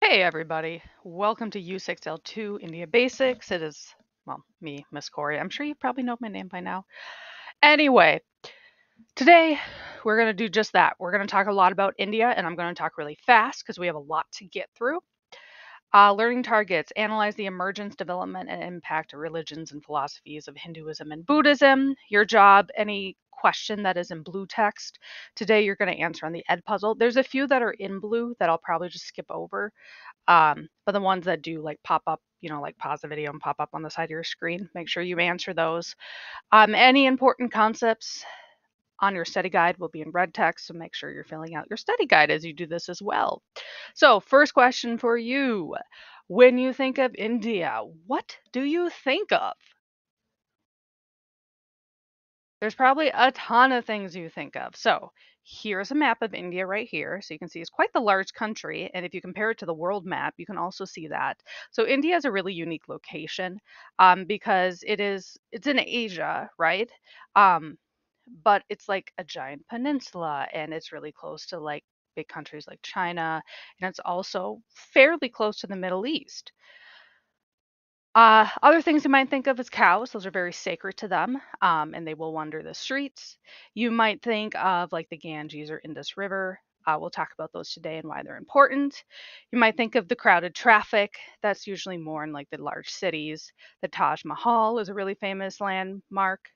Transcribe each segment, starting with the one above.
Hey everybody, welcome to U6-L2 India Basics. It is, well, me, Miss Corey. I'm sure you probably know my name by now. Anyway, today we're going to do just that. We're going to talk a lot about India, and I'm going to talk really fast because we have a lot to get through. Learning targets, analyze the emergence, development, and impact of religions and philosophies of Hinduism and Buddhism. Your job, any question that is in blue text. Today you're going to answer on the Ed puzzle. There's a few that are in blue that I'll probably just skip over. But the ones that do like pop up, like pause the video and pop up on the side of your screen, make sure you answer those. Any important concepts on your study guide will be in red text, so make sure you're filling out your study guide as you do this as well. So, first question for you. When you think of India, what do you think of? There's probably a ton of things you think of. So, here's a map of India right here. So, you can see it's quite the large country. And if you compare it to the world map, you can also see that. So, India is a really unique location because it's in Asia, right? Um, but it's like a giant peninsula and it's really close to like big countries like China. And it's also fairly close to the Middle East. Other things you might think of as cows, those are very sacred to them, and they will wander the streets. You might think of like the Ganges or Indus River. We'll talk about those today and why they're important. You might think of the crowded traffic. That's usually more in like the large cities. The Taj Mahal is a really famous landmark.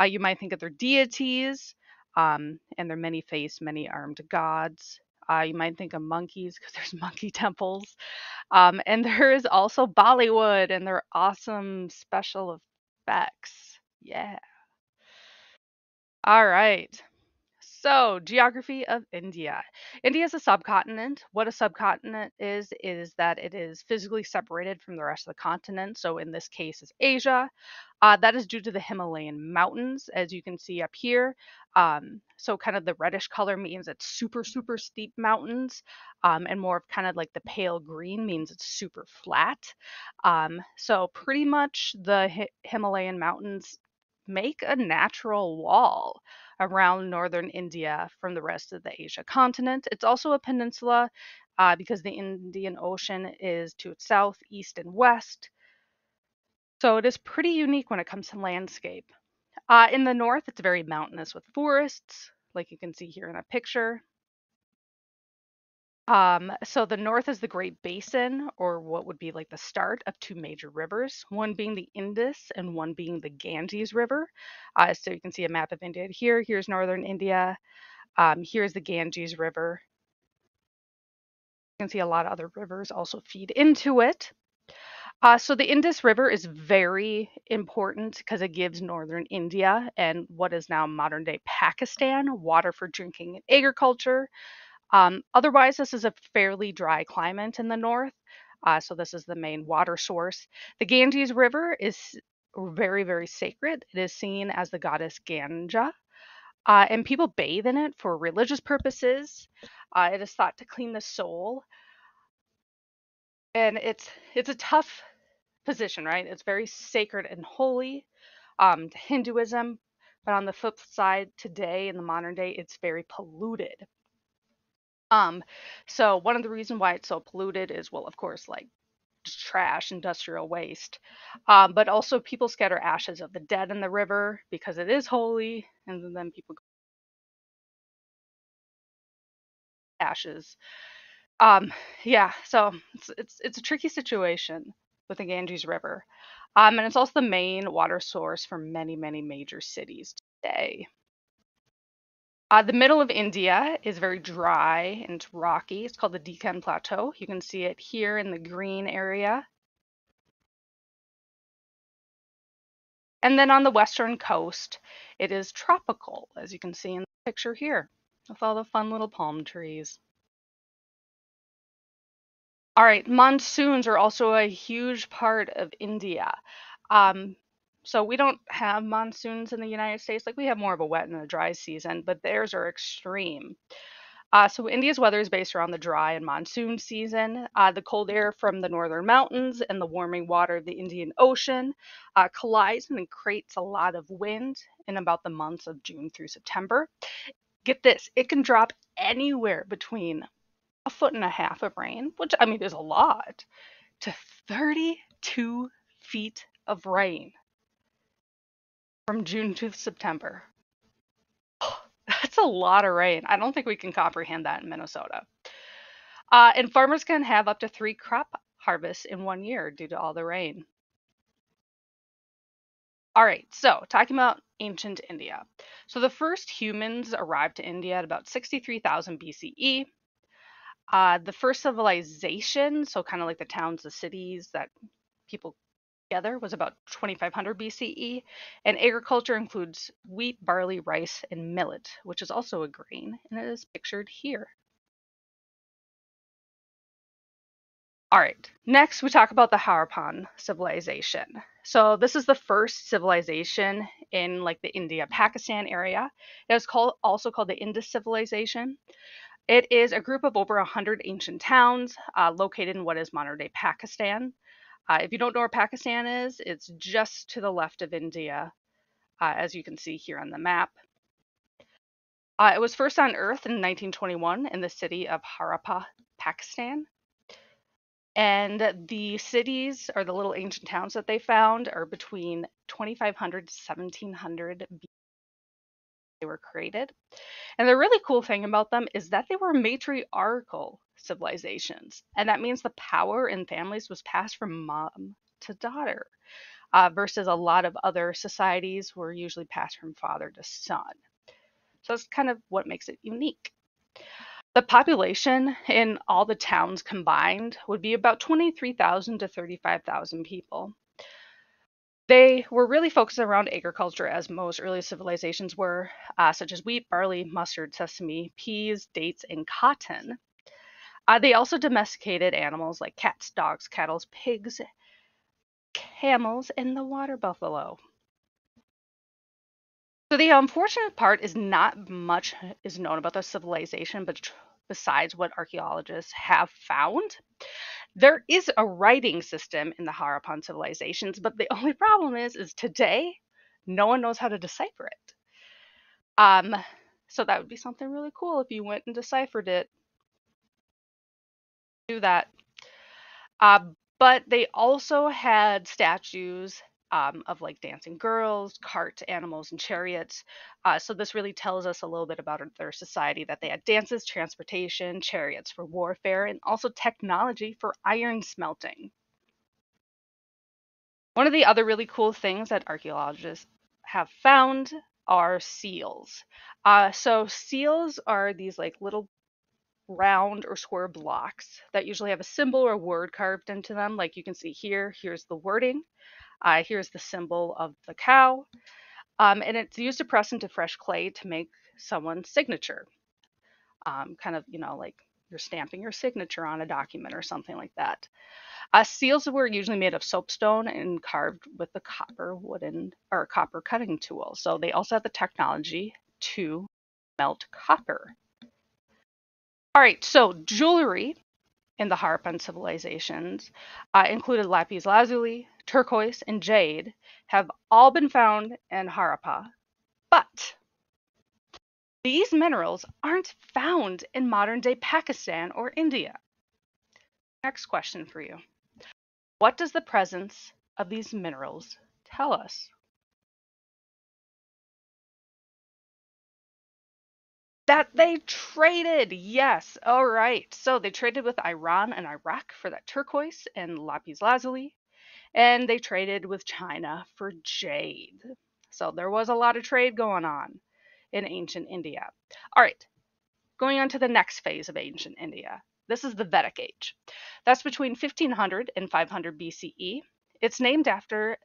You might think of their deities and their many faced, many armed gods. You might think of monkeys because there's monkey temples. And there is also Bollywood and their awesome special effects. Yeah. All right. So, geography of India. India is a subcontinent. What a subcontinent is that it is physically separated from the rest of the continent. So, in this case, is Asia. That is due to the Himalayan mountains, as you can see up here. So, kind of the reddish color means it's super, super steep mountains, and more of kind of like the pale green means it's super flat. So, pretty much the Himalayan mountains make a natural wall around northern India from the rest of the Asia continent. It's also a peninsula because the Indian Ocean is to its south, east, and west. So it is pretty unique when it comes to landscape. In the north, it's very mountainous with forests, like you can see here in a picture. So the north is the Great Basin, or what would be like the start of two major rivers, one being the Indus and one being the Ganges River. So you can see a map of India here. Here's northern India. Here's the Ganges River. You can see a lot of other rivers also feed into it. So the Indus River is very important because it gives northern India and what is now modern day Pakistan water for drinking and agriculture. Otherwise, this is a fairly dry climate in the north. So this is the main water source. The Ganges River is very, very sacred. It is seen as the goddess Ganga, and people bathe in it for religious purposes. It is thought to clean the soul, and it's a tough position, right? It's very sacred and holy to Hinduism, but on the flip side, today in the modern day, it's very polluted. Um, so one of the reasons why it's so polluted is, well, of course, like just trash, industrial waste, but also people scatter ashes of the dead in the river because it is holy, and then people go ashes. Um, yeah, so it's a tricky situation with the Ganges River, and it's also the main water source for many many major cities today. The middle of India is very dry and it's rocky. It's called the Deccan Plateau. You can see it here in the green area. And then on the western coast, it is tropical, as you can see in the picture here, with all the fun little palm trees. All right, monsoons are also a huge part of India. Um, so we don't have monsoons in the United States. Like we have more of a wet and a dry season, but theirs are extreme. So India's weather is based around the dry and monsoon season. The cold air from the northern mountains and the warming water of the Indian Ocean collides and creates a lot of wind in about the months of June through September. Get this, it can drop anywhere between a foot and a half of rain, which I mean is a lot, to 32 feet of rain from June to September. That's a lot of rain. I don't think we can comprehend that in Minnesota. And farmers can have up to 3 crop harvests in 1 year due to all the rain. All right, so talking about ancient India. So the first humans arrived to India at about 63,000 BCE. The first civilization, so kind of like the towns, the cities that people together, was about 2500 BCE. And agriculture includes wheat, barley, rice, and millet, which is also a grain, and it is pictured here. All right, next we talk about the Harappan civilization. So this is the first civilization in like the India-Pakistan area. It is also called the Indus civilization. It is a group of over 100 ancient towns located in what is modern-day Pakistan. If you don't know where Pakistan is, it's just to the left of India, as you can see here on the map. It was first unearthed in 1921 in the city of Harappa, Pakistan. And the cities, or the little ancient towns that they found, are between 2500 to 1700 they were created. And the really cool thing about them is that they were matriarchal civilizations. And that means the power in families was passed from mom to daughter, versus a lot of other societies were usually passed from father to son. So that's kind of what makes it unique. The population in all the towns combined would be about 23,000 to 35,000 people. They were really focused around agriculture, as most early civilizations were, such as wheat, barley, mustard, sesame, peas, dates, and cotton. They also domesticated animals like cats, dogs, cattle, pigs, camels, and the water buffalo. So the unfortunate part is not much is known about the civilization, but besides what archaeologists have found. There is a writing system in the Harappan civilizations, but the only problem is today, no one knows how to decipher it. Um, so that would be something really cool if you went and deciphered it. Do that. Uh, but they also had statues of like dancing girls, cart animals, and chariots. So this really tells us a little bit about their society, that they had dances, transportation, chariots for warfare, and also technology for iron smelting. One of the other really cool things that archaeologists have found are seals. So seals are these like little round or square blocks that usually have a symbol or word carved into them. Like you can see here, here's the wording. Here's the symbol of the cow. And it's used to press into fresh clay to make someone's signature. Kind of, like you're stamping your signature on a document or something like that. Seals were usually made of soapstone and carved with a copper cutting tool. So they also have the technology to melt copper. All right, so jewelry in the Harappan civilizations included lapis lazuli, turquoise, and jade, have all been found in Harappa. But these minerals aren't found in modern day Pakistan or India. Next question for you. What does the presence of these minerals tell us? That they traded, yes. All right. So they traded with Iran and Iraq for that turquoise and lapis lazuli, and they traded with China for jade. So there was a lot of trade going on in ancient India. All right, going on to the next phase of ancient India. This is the Vedic Age. That's between 1500 and 500 BCE. It's named after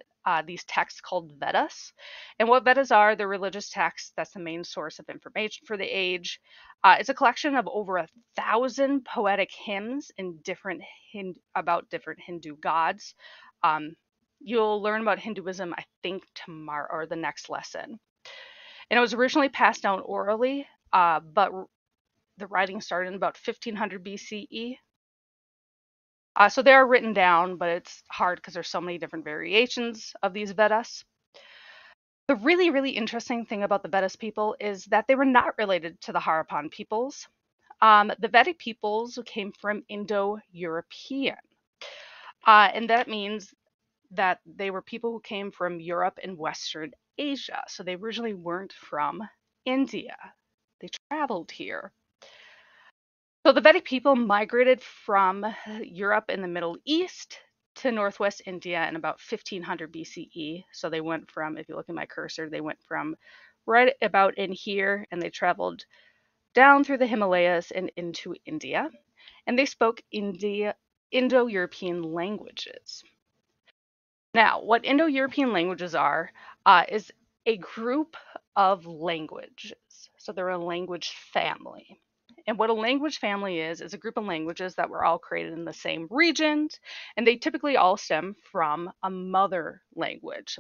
these texts called Vedas. And what Vedas are, they're religious texts. That's the main source of information for the age. It's a collection of over 1,000 poetic hymns in about different Hindu gods. You'll learn about Hinduism, I think, tomorrow or the next lesson. And it was originally passed down orally, but the writing started in about 1500 BCE. So they are written down, but it's hard because there's so many different variations of these Vedas. The really, really interesting thing about the Vedas people is that they were not related to the Harappan peoples. The Vedic peoples came from Indo-European, and that means that they were people who came from Europe and Western Asia. So they originally weren't from India. They traveled here. So the Vedic people migrated from Europe and the Middle East to northwest India in about 1500 BCE. So they went from, if you look at my cursor, they went from right about in here and they traveled down through the Himalayas and into India. And they spoke Indo-European languages. Now, what Indo-European languages are is a group of languages. So they're a language family. And what a language family is a group of languages that were all created in the same regions, and they typically all stem from a mother language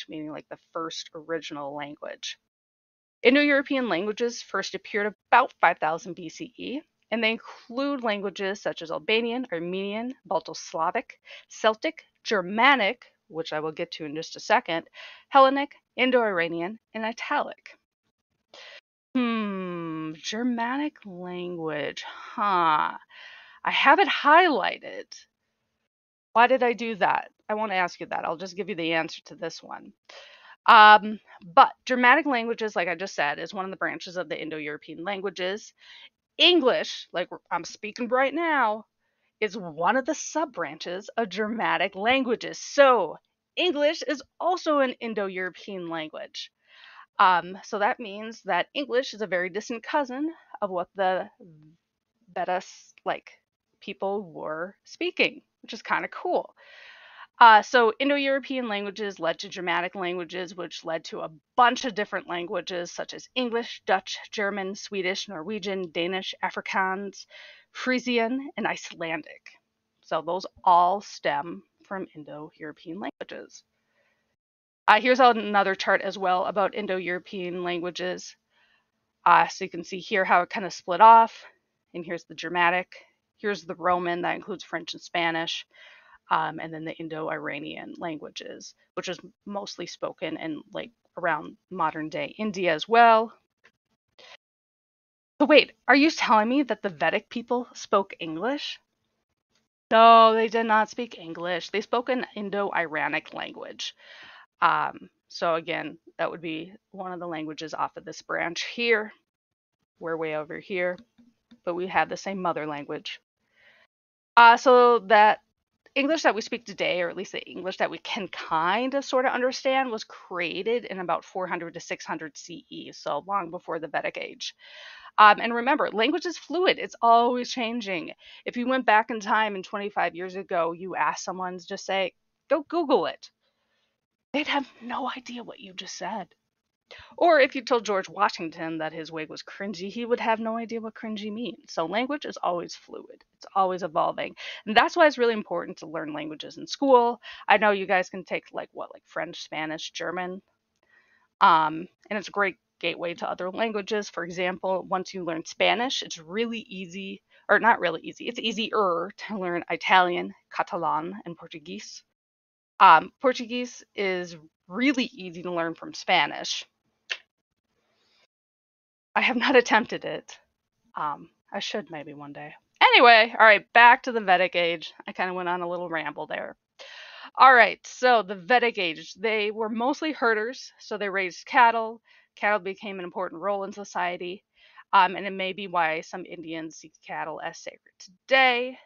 meaning like the first original language. Indo-European languages first appeared about 5000 BCE, and they include languages such as Albanian, Armenian, Balto-Slavic, Celtic, Germanic, which I will get to in just a second, Hellenic, Indo-Iranian, and Italic. Germanic language, huh? I have it highlighted. Why did I do that? I won't ask you that. I'll just give you the answer to this one. But Germanic languages, like I just said, is one of the branches of the Indo-European languages. English, like I'm speaking right now, is one of the sub-branches of Germanic languages. So English is also an Indo-European language. So that means that English is a very distant cousin of what the Vedas like people were speaking, which is kind of cool. So Indo-European languages led to Germanic languages, which led to a bunch of different languages such as English, Dutch, German, Swedish, Norwegian, Danish, Afrikaans, Frisian, and Icelandic. So those all stem from Indo-European languages. Here's another chart as well about Indo-European languages. So you can see here how it kind of split off. And here's the Germanic. Here's the Roman, that includes French and Spanish. And then the Indo-Iranian languages, which is mostly spoken in like around modern day India as well. So wait, are you telling me that the Vedic people spoke English? No, they did not speak English. They spoke an Indo-Iranic language. So again, that would be one of the languages off of this branch here. We're way over here, but we have the same mother language. So that English that we speak today, or at least the English that we can kind of sort of understand, was created in about 400 to 600 CE, so long before the Vedic age. And remember, language is fluid. It's always changing. If you went back in time and 25 years ago, you asked someone to just say, go Google it. They'd have no idea what you just said. Or if you told George Washington that his wig was cringy, he would have no idea what cringy means. So language is always fluid. It's always evolving. And that's why it's really important to learn languages in school. I know you guys can take like French, Spanish, German. And it's a great gateway to other languages. For example, once you learn Spanish, it's really easy, or not really easy, it's easier to learn Italian, Catalan, and Portuguese. Portuguese is really easy to learn from Spanish. I have not attempted it. I should maybe one day. Anyway, all right, back to the Vedic age. I kind of went on a little ramble there. All right, so the Vedic age, they were mostly herders, so they raised cattle. Cattle became an important role in society, and it may be why some Indians see cattle as sacred today.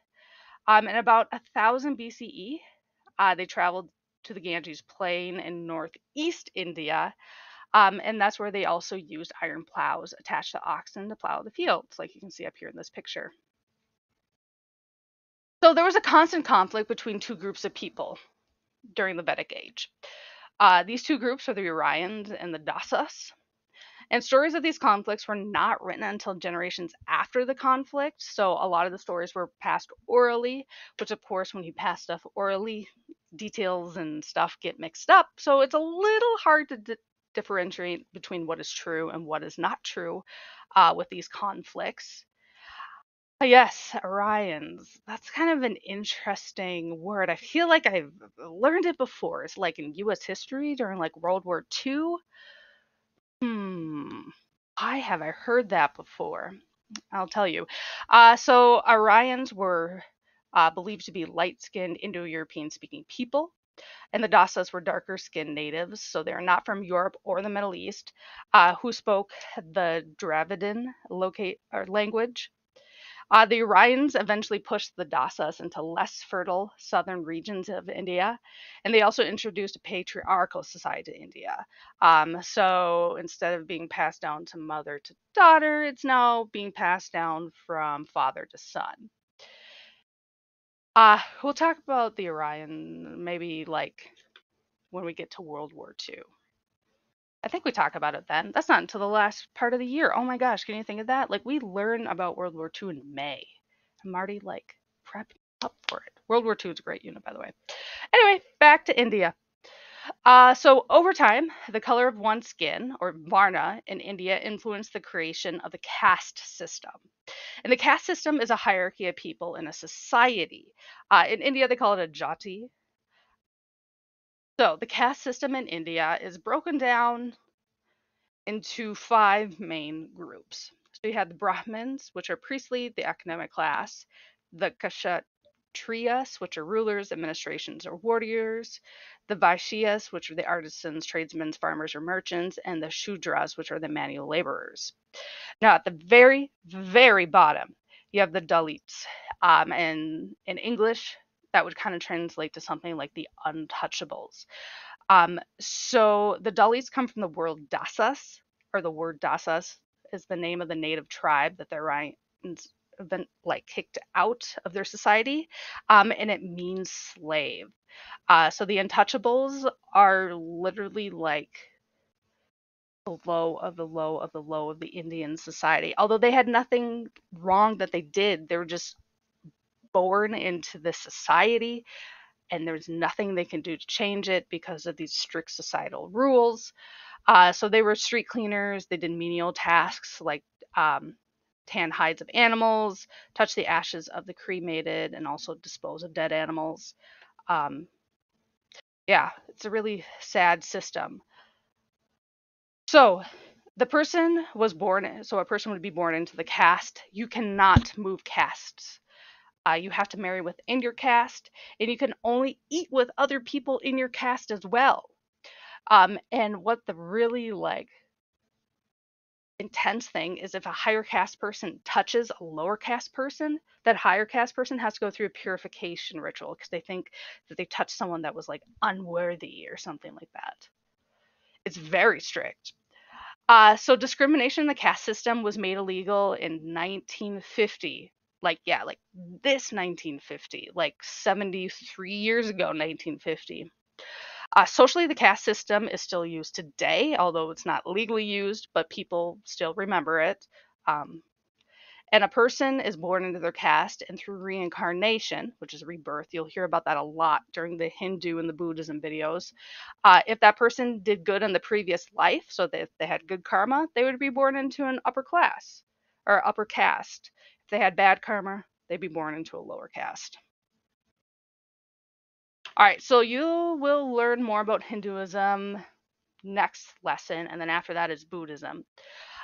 In about 1000 BCE, they traveled to the Ganges Plain in northeast India, and that's where they also used iron plows attached to oxen to plow the fields, like you can see up here in this picture. So there was a constant conflict between two groups of people during the Vedic age. These two groups are the Aryans and the Dasas. And stories of these conflicts were not written until generations after the conflict. So a lot of the stories were passed orally, which, of course, when you pass stuff orally, details and stuff get mixed up. So it's a little hard to differentiate between what is true and what is not true with these conflicts. Yes, Orions. That's kind of an interesting word. I feel like I've learned it before. It's like in US history during like World War II. Why have I heard that before? I'll tell you. So Aryans were believed to be light-skinned Indo-European speaking people, and the Dasas were darker skinned natives, so they're not from Europe or the Middle East, who spoke the Dravidian language. The Aryans eventually pushed the Dasas into less fertile southern regions of India, and they also introduced a patriarchal society to India. So instead of being passed down to mother to daughter, it's now being passed down from father to son. We'll talk about the Aryan maybe like when we get to World War II. I think we talk about it then. That's not until the last part of the year. Oh my gosh, can you think of that? Like we learn about World War II in May. I'm already like prepping up for it. World War II is a great unit, by the way. Anyway, back to India. So over time, the color of one's skin, or varna, in India influenced the creation of the caste system. And the caste system is a hierarchy of people in a society. In India, they call it a jati. So the caste system in India is broken down into five main groups. So you have the Brahmins, which are priestly, the academic class, the Kshatriyas, which are rulers, administrations, or warriors, the Vaishyas, which are the artisans, tradesmen, farmers, or merchants, and the Shudras, which are the manual laborers. Now, at the very, very bottom, you have the Dalits. And in English, that would kind of translate to something like the untouchables. So the Dalits come from the word Dasas, or the word Dasas is the name of the native tribe that the Ryans have been like kicked out of their society, and it means slave. So the untouchables are literally like the low of the low of the low of the Indian society. Although they had nothing wrong that they did, they were just born into this society and there's nothing they can do to change it because of these strict societal rules. So they were street cleaners. They did menial tasks like tan hides of animals, touch the ashes of the cremated, and also dispose of dead animals. Um, yeah, it's a really sad system. So the person was born, so a person would be born into the caste. You cannot move castes. You have to marry within your caste, and you can only eat with other people in your caste as well. And what the really like intense thing is if a higher caste person touches a lower caste person, that higher caste person has to go through a purification ritual because they think that they touched someone that was like unworthy or something like that. It's very strict. So discrimination in the caste system was made illegal in 1950. Like, yeah, like this 1950, like 73 years ago, 1950. Socially, the caste system is still used today, although it's not legally used, but people still remember it. Um, and a person is born into their caste, and through reincarnation, which is rebirth, you'll hear about that a lot during the Hindu and the Buddhism videos. If that person did good in the previous life, so that if they had good karma, they would be born into an upper class or upper caste. If they had bad karma, they'd be born into a lower caste. All right, so you will learn more about Hinduism next lesson, and then after that is Buddhism.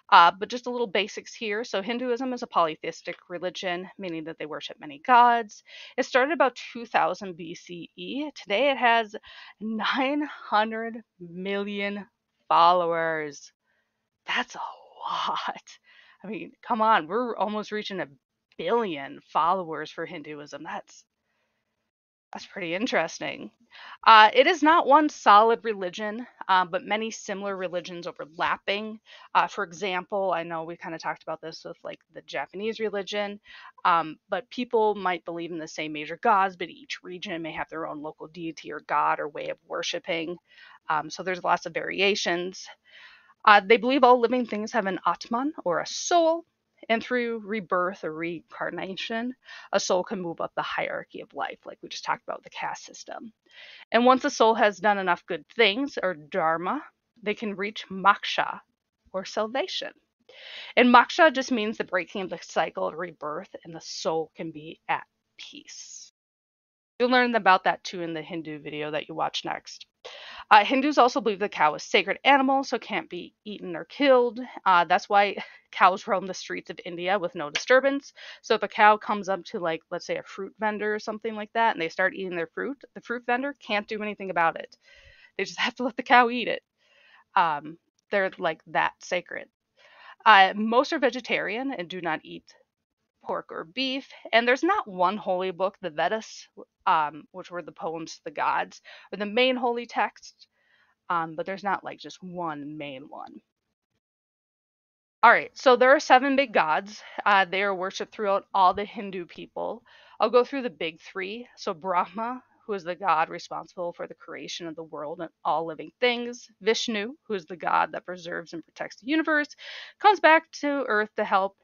But just a little basics here. So Hinduism is a polytheistic religion, meaning that they worship many gods. It started about 2000 BCE. Today it has 900 million followers. That's a lot. I mean, come on, we're almost reaching a billion followers for Hinduism. That's pretty interesting. It is not one solid religion, but many similar religions overlapping. For example, I know we kind of talked about this with like the Japanese religion, but people might believe in the same major gods, but each region may have their own local deity or god or way of worshiping. So there's lots of variations. They believe all living things have an Atman or a soul, and through rebirth or reincarnation, a soul can move up the hierarchy of life, like we just talked about with the caste system. And once a soul has done enough good things, or dharma, they can reach moksha, or salvation. And moksha just means the breaking of the cycle of rebirth, and the soul can be at peace. You'll learn about that too in the Hindu video that you watch next. Hindus also believe the cow is a sacred animal, so can't be eaten or killed. That's why cows roam the streets of India with no disturbance. So if a cow comes up to, like, let's say a fruit vendor or something like that, and they start eating their fruit, the fruit vendor can't do anything about it. They just have to let the cow eat it. Um, they're like that sacred. Most are vegetarian and do not eat pork or beef. And there's not one holy book, the Vedas, which were the poems to the gods, or the main holy text. But there's not like just one main one. All right, so there are seven big gods. They are worshipped throughout all the Hindu people. I'll go through the big three. So Brahma, who is the god responsible for the creation of the world and all living things. Vishnu, who is the god that preserves and protects the universe, comes back to Earth to help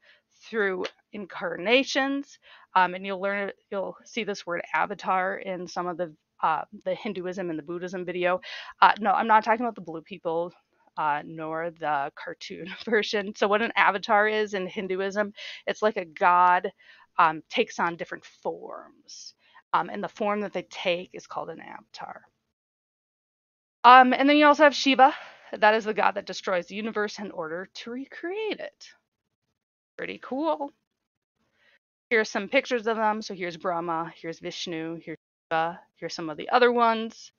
through incarnations. And you'll see this word avatar in some of the Hinduism and the Buddhism video. No, I'm not talking about the blue people, nor the cartoon version. So, what an avatar is in Hinduism, it's like a god takes on different forms. And the form that they take is called an avatar. And then you also have Shiva. That is the god that destroys the universe in order to recreate it. Pretty cool. Here's some pictures of them. So here's Brahma, here's Vishnu, here's Shiva, here's some of the other ones.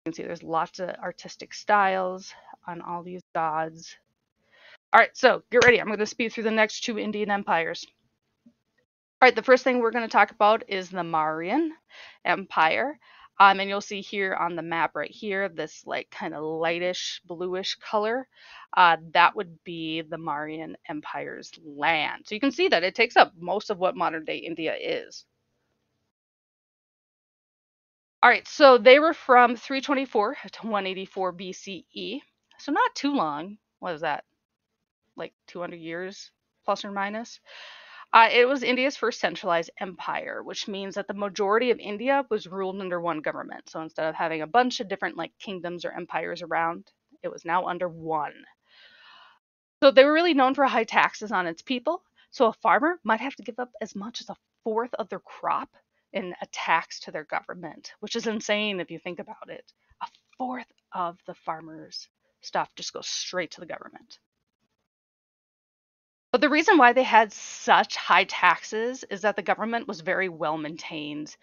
You can see there's lots of artistic styles on all these gods. All right, so get ready. I'm going to speed through the next two Indian empires. All right, the first thing we're going to talk about is the Mauryan Empire. And you'll see here on the map right here, this like kind of lightish bluish color. That would be the Mauryan Empire's land. So you can see that it takes up most of what modern day India is. All right, so they were from 324 to 184 BCE. So not too long. What is that? Like 200 years plus or minus. It was India's first centralized empire, which means that the majority of India was ruled under one government. So instead of having a bunch of different like kingdoms or empires around, it was now under one. So they were really known for high taxes on its people. So a farmer might have to give up as much as a fourth of their crop in a tax to their government, which is insane if you think about it. A fourth of the farmers' stuff just goes straight to the government. But the reason why they had such high taxes is that the government was very well maintained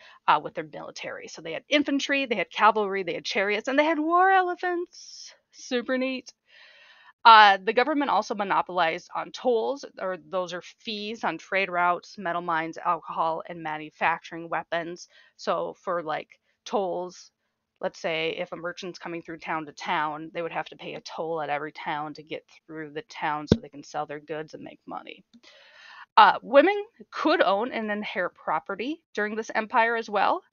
with their military. So they had infantry, they had cavalry, they had chariots, and they had war elephants. Super neat. The government also monopolized on tolls, or those are fees on trade routes, metal mines, alcohol, and manufacturing weapons. So for like tolls, let's say if a merchant's coming through town to town, they would have to pay a toll at every town to get through the town so they can sell their goods and make money. Women could own and inherit property during this empire as well.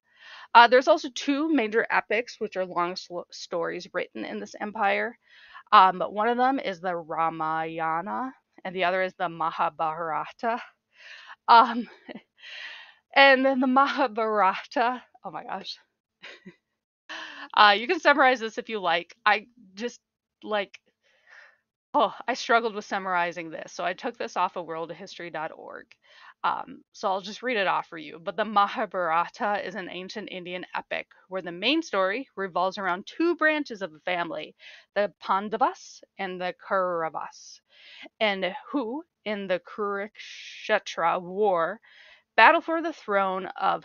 There's also two major epics, which are long stories written in this empire. But one of them is the Ramayana, and the other is the Mahabharata. Um, and then the Mahabharata, oh my gosh. You can summarize this if you like. I just like, oh, I struggled with summarizing this. So I took this off of worldhistory.org. So I'll just read it off for you. But the Mahabharata is an ancient Indian epic where the main story revolves around two branches of the family, the Pandavas and the Kauravas, and who, in the Kurukshetra war, battle for the throne of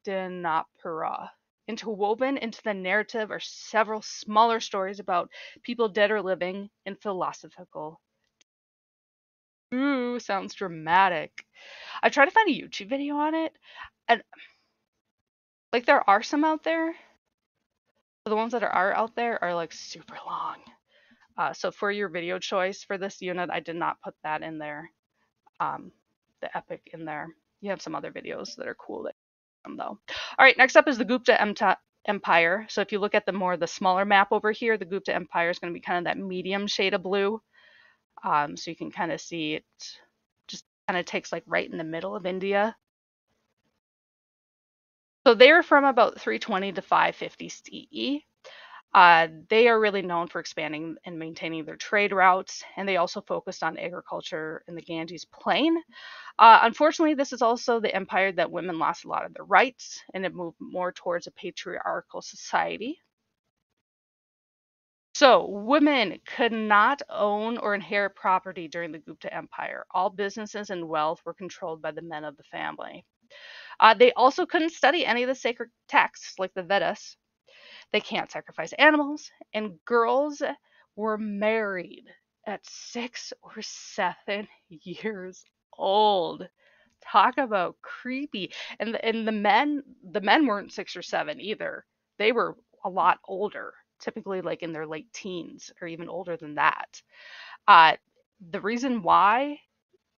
Hastinapura. Interwoven into the narrative are several smaller stories about people dead or living in philosophical. Ooh, sounds dramatic. I tried to find a YouTube video on it, and like there are some out there. But the ones that are out there are like super long. So for your video choice for this unit, I did not put that in there. The epic in there. You have some other videos that are cool that though. All right, next up is the Gupta Empire. So if you look at the smaller map over here, the Gupta Empire is going to be kind of that medium shade of blue. So you can kind of see it just kind of takes like right in the middle of India. So they are from about 320 to 550 CE. They are really known for expanding and maintaining their trade routes, and they also focused on agriculture in the Ganges Plain. Unfortunately, this is also the empire that women lost a lot of their rights, and it moved more towards a patriarchal society. So, women could not own or inherit property during the Gupta Empire. All businesses and wealth were controlled by the men of the family. They also couldn't study any of the sacred texts like the Vedas. They can't sacrifice animals, and girls were married at 6 or 7 years old. Talk about creepy. And the men weren't 6 or 7 either. They were a lot older, typically like in their late teens or even older than that. Uh, the reason why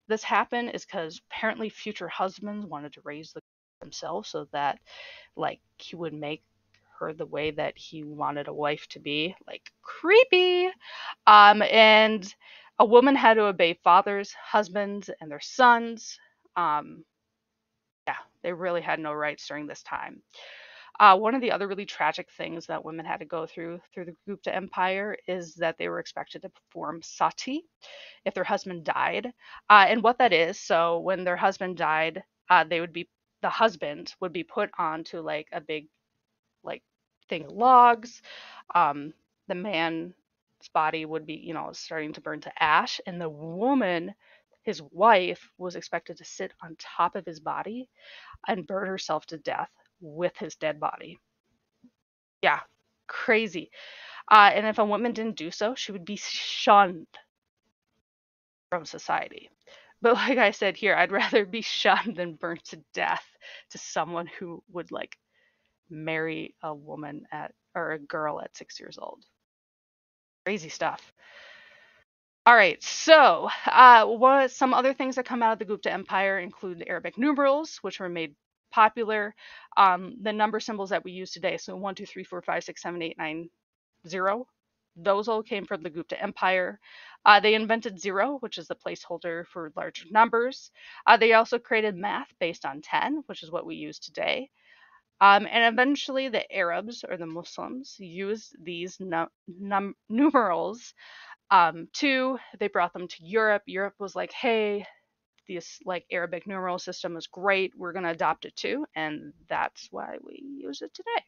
this happened is because apparently future husbands wanted to raise the themselves so that like he would make her the way that he wanted a wife to be. Like creepy. And a woman had to obey fathers, husbands, and their sons. Um, yeah, they really had no rights during this time. One of the other really tragic things that women had to go through the Gupta Empire is that they were expected to perform sati if their husband died. And what that is, so when their husband died, they would be the husband would be put onto like a big like thing of logs. Um, the man's body would be, starting to burn to ash, and the woman, his wife, was expected to sit on top of his body and burn herself to death with his dead body. Yeah, crazy. And if a woman didn't do so, she would be shunned from society. But like I said here, I'd rather be shunned than burnt to death to someone who would like marry a woman at or a girl at 6 years old. Crazy stuff. All right, so some other things that come out of the Gupta Empire include the Arabic numerals, which were made popular. The number symbols that we use today, so 1, 2, 3, 4, 5, 6, 7, 8, 9, 0, those all came from the Gupta Empire. They invented zero, which is the placeholder for larger numbers. They also created math based on 10, which is what we use today. And eventually, the Arabs or the Muslims used these numerals too. They brought them to Europe. Europe was like, hey, this like Arabic numeral system is great. We're going to adopt it too. And that's why we use it today.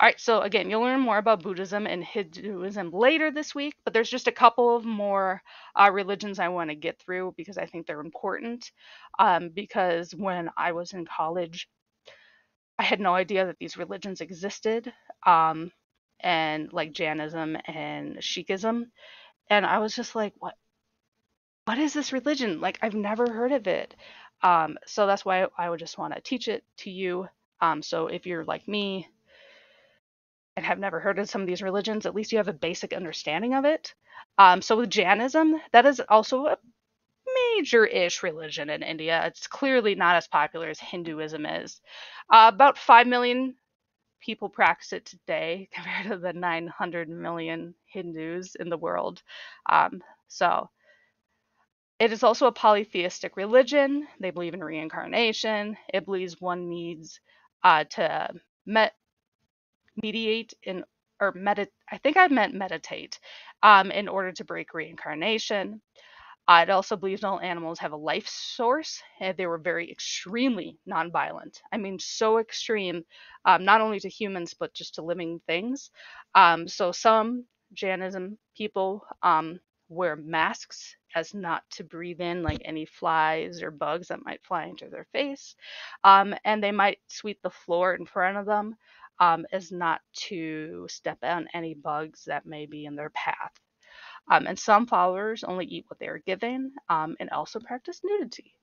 All right, so again, you'll learn more about Buddhism and Hinduism later this week, but there's just a couple of more religions I want to get through because I think they're important. Because when I was in college, I had no idea that these religions existed, and like Jainism and Sikhism. And I was just like, what is this religion? Like, I've never heard of it. So that's why I would just want to teach it to you. So if you're like me and have never heard of some of these religions, at least you have a basic understanding of it. So with Jainism, that is also a major-ish religion in India. It's clearly not as popular as Hinduism is. About 5 million people practice it today compared to the 900 million Hindus in the world. So it is also a polytheistic religion. They believe in reincarnation. It believes one needs to mediate in or medit. I think I meant meditate in order to break reincarnation. It also believes all animals have a life source, and they were very extremely nonviolent. I mean, so extreme, not only to humans, but just to living things. So some Jainism people wear masks as not to breathe in like any flies or bugs that might fly into their face. And they might sweep the floor in front of them as not to step on any bugs that may be in their path. And some followers only eat what they are given and also practice nudity.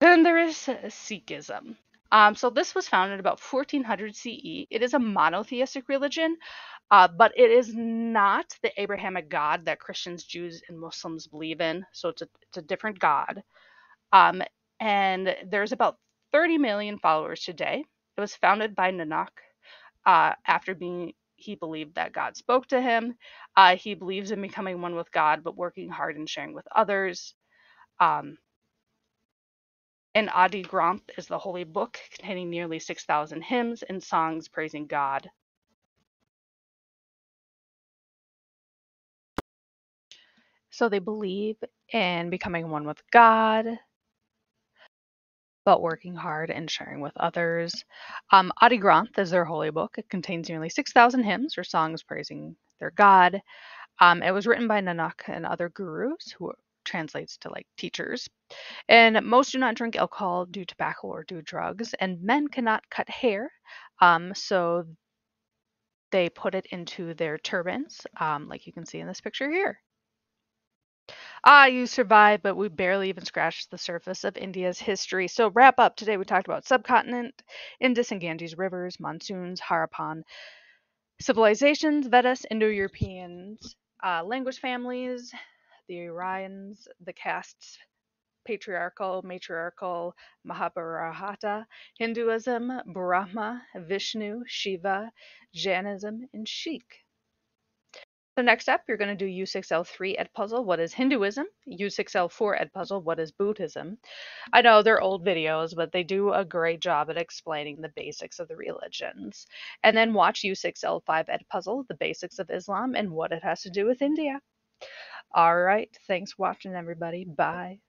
Then there is Sikhism. So this was founded about 1400 CE. It is a monotheistic religion, but it is not the Abrahamic God that Christians, Jews, and Muslims believe in. So it's a different God. Um, and there's about 30 million followers today. It was founded by Nanak after being he believed that God spoke to him. He believes in becoming one with God, but working hard and sharing with others. Um, and Adi Granth is the holy book containing nearly 6,000 hymns and songs praising God. So they believe in becoming one with God. but working hard and sharing with others. Adi Granth is their holy book. It contains nearly 6,000 hymns or songs praising their God. It was written by Nanak and other gurus, who translates to like teachers. And most do not drink alcohol, do tobacco, or do drugs. And men cannot cut hair, so they put it into their turbans, like you can see in this picture here. Ah, you survived, but we barely even scratched the surface of India's history. So, wrap up. Today we talked about subcontinent, Indus and Ganges rivers, monsoons, Harappan civilizations, Vedas, Indo-Europeans, language families, the Aryans, the castes, patriarchal, matriarchal, Mahabharata, Hinduism, Brahma, Vishnu, Shiva, Jainism, and Sikh. So next up, you're going to do U6-L3 Edpuzzle. What is Hinduism? U6-L4 Edpuzzle. What is Buddhism? I know they're old videos, but they do a great job at explaining the basics of the religions. And then watch U6-L5 Edpuzzle, the basics of Islam and what it has to do with India. All right. Thanks for watching, everybody. Bye.